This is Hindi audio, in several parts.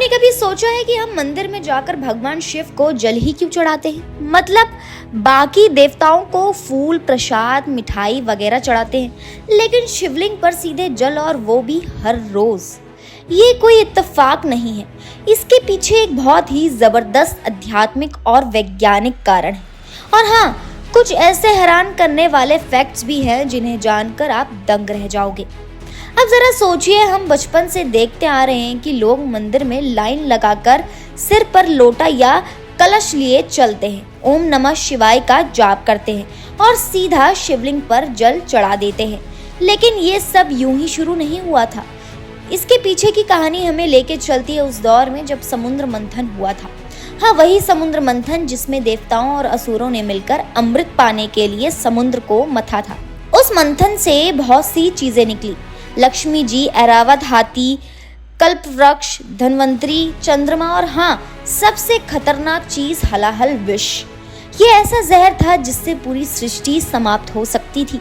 आपने कभी सोचा है कि हम मंदिर में जाकर भगवान शिव को जल ही क्यों चढ़ाते हैं? मतलब बाकी देवताओं को फूल, प्रसाद, मिठाई वगैरह चढ़ाते हैं, लेकिन शिवलिंग पर सीधे जल, और वो भी हर रोज। ये कोई इत्तेफाक नहीं है, इसके पीछे एक बहुत ही जबरदस्त आध्यात्मिक और वैज्ञानिक कारण है। और हाँ, कुछ ऐसे हैरान करने वाले फैक्ट्स भी हैं जिन्हें जानकर आप दंग रह जाओगे। अब जरा सोचिए, हम बचपन से देखते आ रहे हैं कि लोग मंदिर में लाइन लगाकर सिर पर लोटा या कलश लिए चलते हैं, ओम नमः शिवाय का जाप करते हैं और सीधा शिवलिंग पर जल चढ़ा देते हैं। लेकिन ये सब यूं ही शुरू नहीं हुआ था। इसके पीछे की कहानी हमें लेके चलती है उस दौर में जब समुद्र मंथन हुआ था। हाँ, वही समुद्र मंथन जिसमें देवताओं और असुरों ने मिलकर अमृत पाने के लिए समुद्र को मथा था। उस मंथन से बहुत सी चीजें निकली। लक्ष्मी जी, ऐरावत हाथी, कल्प वृक्ष, धन्वंतरी, चंद्रमा और हाँ, सबसे खतरनाक चीज हलाहल विष। ये ऐसा जहर था जिससे पूरी सृष्टि समाप्त हो सकती थी।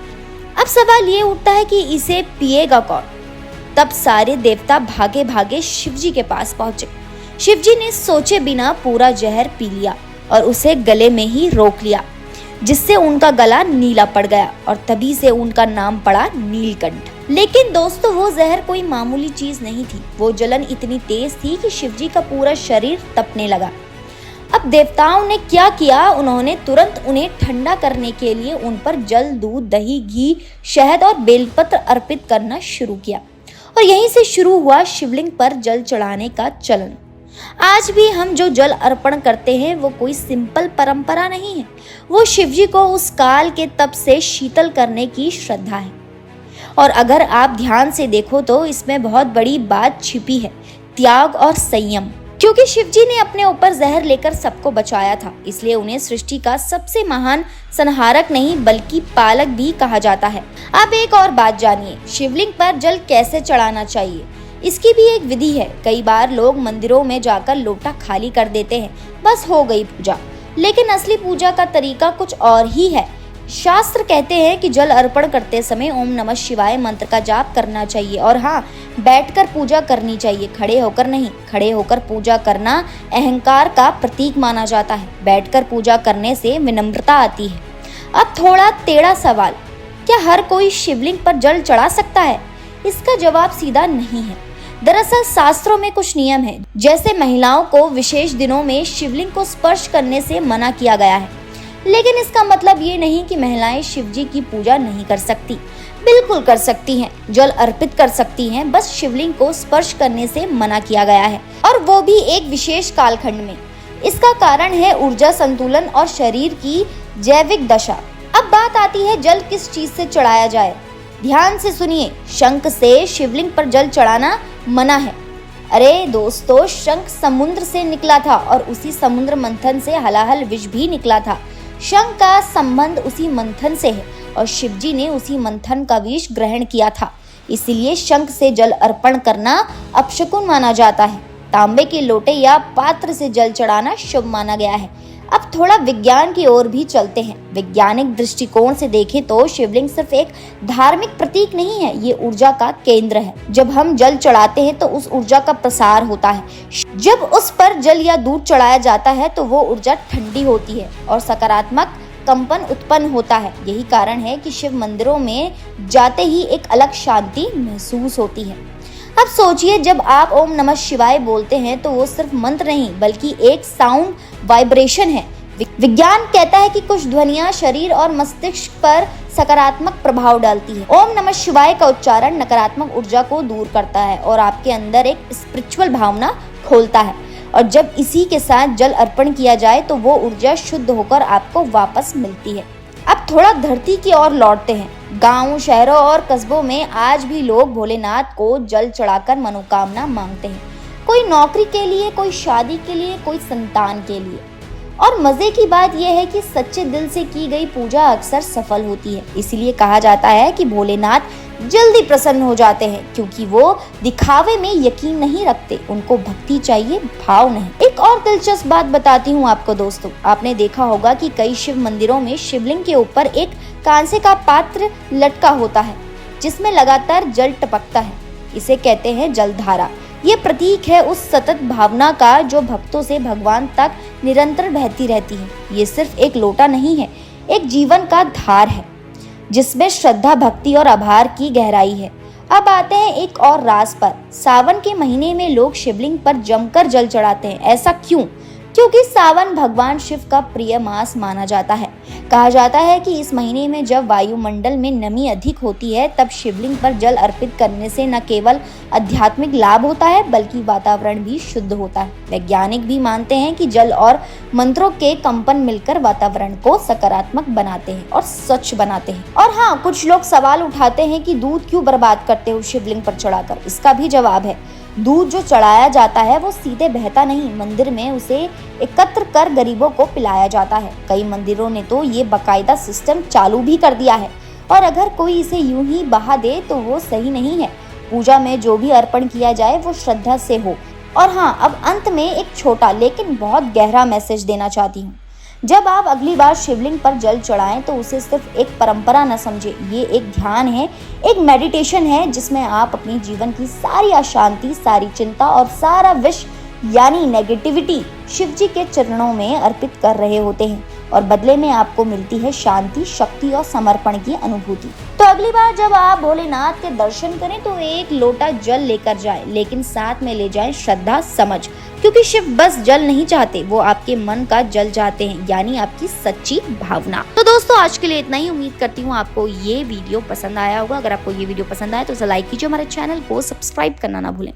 अब सवाल ये उठता है कि इसे पिएगा कौन? तब सारे देवता भागे भागे शिवजी के पास पहुंचे। शिवजी ने सोचे बिना पूरा जहर पी लिया और उसे गले में ही रोक लिया, जिससे उनका गला नीला पड़ गया और तभी से उनका नाम पड़ा नीलकंठ। लेकिन दोस्तों, वो जहर कोई मामूली चीज नहीं थी। वो जलन इतनी तेज थी कि शिवजी का पूरा शरीर तपने लगा। अब देवताओं ने क्या किया, उन्होंने तुरंत उन्हें ठंडा करने के लिए उन पर जल, दूध, दही, घी, शहद और बेलपत्र अर्पित करना शुरू किया। और यहीं से शुरू हुआ शिवलिंग पर जल चढ़ाने का चलन। आज भी हम जो जल अर्पण करते हैं वो कोई सिंपल परंपरा नहीं है, वो शिवजी को उस काल के तप से शीतल करने की श्रद्धा है। और अगर आप ध्यान से देखो तो इसमें बहुत बड़ी बात छिपी है, त्याग और संयम। क्योंकि शिवजी ने अपने ऊपर जहर लेकर सबको बचाया था, इसलिए उन्हें सृष्टि का सबसे महान संहारक नहीं बल्कि पालक भी कहा जाता है। अब एक और बात जानिए, शिवलिंग पर जल कैसे चढ़ाना चाहिए, इसकी भी एक विधि है। कई बार लोग मंदिरों में जाकर लोटा खाली कर देते हैं, बस हो गई पूजा। लेकिन असली पूजा का तरीका कुछ और ही है। शास्त्र कहते हैं कि जल अर्पण करते समय ओम नमः शिवाय मंत्र का जाप करना चाहिए। और हाँ, बैठकर पूजा करनी चाहिए, खड़े होकर नहीं। खड़े होकर पूजा करना अहंकार का प्रतीक माना जाता है। बैठकर पूजा करने से विनम्रता आती है। अब थोड़ा टेढ़ा सवाल, क्या हर कोई शिवलिंग पर जल चढ़ा सकता है? इसका जवाब सीधा नहीं है। दरअसल शास्त्रों में कुछ नियम है, जैसे महिलाओं को विशेष दिनों में शिवलिंग को स्पर्श करने से मना किया गया है। लेकिन इसका मतलब ये नहीं कि महिलाएं शिवजी की पूजा नहीं कर सकती। बिल्कुल कर सकती हैं, जल अर्पित कर सकती हैं, बस शिवलिंग को स्पर्श करने से मना किया गया है, और वो भी एक विशेष कालखंड में। इसका कारण है ऊर्जा संतुलन और शरीर की जैविक दशा। अब बात आती है जल किस चीज से चढ़ाया जाए। ध्यान से सुनिए, शंख से शिवलिंग पर जल चढ़ाना मना है। अरे दोस्तों, शंख समुद्र से निकला था और उसी समुद्र मंथन से हलाहल विष भी निकला था। शंख का संबंध उसी मंथन से है और शिवजी ने उसी मंथन का विष ग्रहण किया था। इसीलिए शंख से जल अर्पण करना अपशकुन माना जाता है। तांबे के लोटे या पात्र से जल चढ़ाना शुभ माना गया है। अब थोड़ा विज्ञान की ओर भी चलते हैं। वैज्ञानिक दृष्टिकोण से देखें तो शिवलिंग सिर्फ एक धार्मिक प्रतीक नहीं है, ये ऊर्जा का केंद्र है। जब हम जल चढ़ाते हैं तो उस ऊर्जा का प्रसार होता है। जब उस पर जल या दूध चढ़ाया जाता है तो वो ऊर्जा ठंडी होती है और सकारात्मक कंपन उत्पन्न होता है। यही कारण है कि शिव मंदिरों में जाते ही एक अलग शांति महसूस होती है। अब सोचिए, जब आप ओम नमः शिवाय बोलते हैं तो वो सिर्फ मंत्र नहीं बल्कि एक साउंड वाइब्रेशन है। विज्ञान कहता है कि कुछ ध्वनियां शरीर और मस्तिष्क पर सकारात्मक प्रभाव डालती है। ओम नमः शिवाय का उच्चारण नकारात्मक ऊर्जा को दूर करता है और आपके अंदर एक स्पिरिचुअल भावना खोलता है। और जब इसी के साथ जल अर्पण किया जाए तो वो ऊर्जा शुद्ध होकर आपको वापस मिलती है। अब थोड़ा धरती की ओर लौटते हैं। गांव, शहरों और कस्बों में आज भी लोग भोलेनाथ को जल चढ़ाकर मनोकामना मांगते हैं। कोई नौकरी के लिए, कोई शादी के लिए, कोई संतान के लिए। और मजे की बात यह है कि सच्चे दिल से की गई पूजा अक्सर सफल होती है। इसीलिए कहा जाता है कि भोलेनाथ जल्दी प्रसन्न हो जाते हैं, क्योंकि वो दिखावे में यकीन नहीं रखते, उनको भक्ति चाहिए, भाव नहीं। एक और दिलचस्प बात बताती हूँ आपको दोस्तों, आपने देखा होगा कि कई शिव मंदिरों में शिवलिंग के ऊपर एक कांसे का पात्र लटका होता है जिसमें लगातार जल टपकता है। इसे कहते हैं जलधारा। ये प्रतीक है उस सतत भावना का जो भक्तों से भगवान तक निरंतर बहती रहती है। ये सिर्फ एक लोटा नहीं है, एक जीवन का धार है जिसमें श्रद्धा, भक्ति और आभार की गहराई है। अब आते हैं एक और राज पर। सावन के महीने में लोग शिवलिंग पर जमकर जल चढ़ाते हैं। ऐसा क्यों? क्योंकि सावन भगवान शिव का प्रिय मास माना जाता है। कहा जाता है कि इस महीने में जब वायुमंडल में नमी अधिक होती है तब शिवलिंग पर जल अर्पित करने से न केवल आध्यात्मिक लाभ होता है बल्कि वातावरण भी शुद्ध होता है। वैज्ञानिक भी मानते हैं कि जल और मंत्रों के कंपन मिलकर वातावरण को सकारात्मक बनाते हैं और स्वच्छ बनाते हैं। और हाँ, कुछ लोग सवाल उठाते हैं कि दूध क्यों बर्बाद करते हो शिवलिंग पर चढ़ाकर। इसका भी जवाब है, दूध जो चढ़ाया जाता है वो सीधे बहता नहीं, मंदिर में उसे एकत्र कर गरीबों को पिलाया जाता है। कई मंदिरों ने तो ये बाकायदा सिस्टम चालू भी कर दिया है और अगर कोई इसे यूं ही बहा दे तो वो सही नहीं है। पूजा में जो भी अर्पण किया जाए वो श्रद्धा से हो। और हाँ, अब अंत में एक छोटा लेकिन बहुत गहरा मैसेज देना चाहती हूँ। जब आप अगली बार शिवलिंग पर जल चढ़ाएं तो उसे सिर्फ एक परंपरा न समझे। ये एक ध्यान है, एक मेडिटेशन है जिसमें आप अपनी जीवन की सारी अशांति, सारी चिंता और सारा विष यानी नेगेटिविटी शिव जी के चरणों में अर्पित कर रहे होते हैं और बदले में आपको मिलती है शांति, शक्ति और समर्पण की अनुभूति। तो अगली बार जब आप भोलेनाथ के दर्शन करें तो एक लोटा जल लेकर जाएं, लेकिन साथ में ले जाएं श्रद्धा, समझ, क्योंकि शिव बस जल नहीं चाहते, वो आपके मन का जल चाहते हैं, यानी आपकी सच्ची भावना। तो दोस्तों, आज के लिए इतना ही। उम्मीद करती हूँ आपको ये वीडियो पसंद आया होगा। अगर आपको ये वीडियो पसंद आया तो लाइक कीजिए, हमारे चैनल को सब्सक्राइब करना ना भूलें।